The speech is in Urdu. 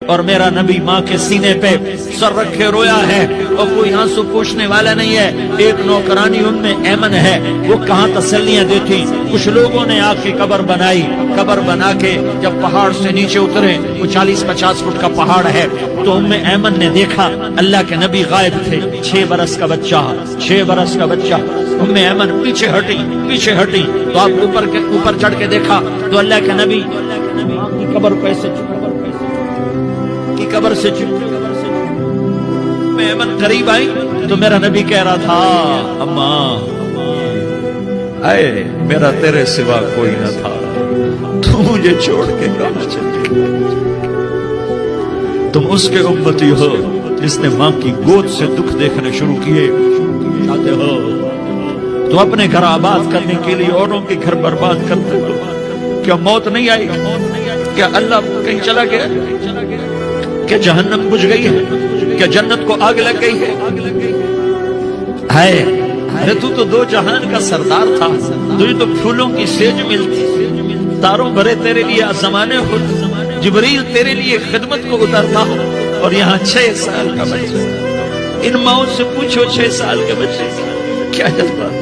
اور میرا نبی ماں کے سینے پہ سر رکھے رویا ہے اور کوئی آنسو پوچھنے والا نہیں ہے. ایک نوکرانی ایمن ہے، وہ کہاں تسلیاں دیتی. کچھ لوگوں نے آ کے قبر بنائی، قبر بنا کے جب پہاڑ سے نیچے اترے، وہ 40-50 فٹ کا پہاڑ ہے، تو ایمن نے دیکھا اللہ کے نبی غائب تھے. 6 برس کا بچہ، 6 برس کا بچہ. ایمن پیچھے ہٹی تو آپ اوپر چڑھ کے دیکھا تو اللہ کے نبی ماں کی قبر سے میں ایمن قریب آئی تو میرا نبی کہہ رہا تھا اماں اے میرا تیرے سوا کوئی نہ تھا، تو مجھے چھوڑ کے کہاں چلے گئے. تم اس کے امتی ہو جس نے ماں کی گود سے دکھ دیکھنے شروع کیے. چاہتے ہو تو اپنے گھر آباد کرنے کے لیے اوروں کے گھر برباد کرتے ہو. کیا موت نہیں آئی؟ کیا اللہ کہیں چلا گیا؟ کیا جہنم بجھ گئی ہے؟ کیا جنت کو آگ لگ گئی ہے؟ ارے تو 2 جہان کا سردار تھا، تجھے تو پھولوں کی سیج ملتی، تاروں بھرے تیرے لیے آسمانے خود، جبریل تیرے لیے خدمت کو اترتا، اور یہاں 6 سال کا بچہ. ان ماؤں سے پوچھو 6 سال کے بچے کیا جذبات.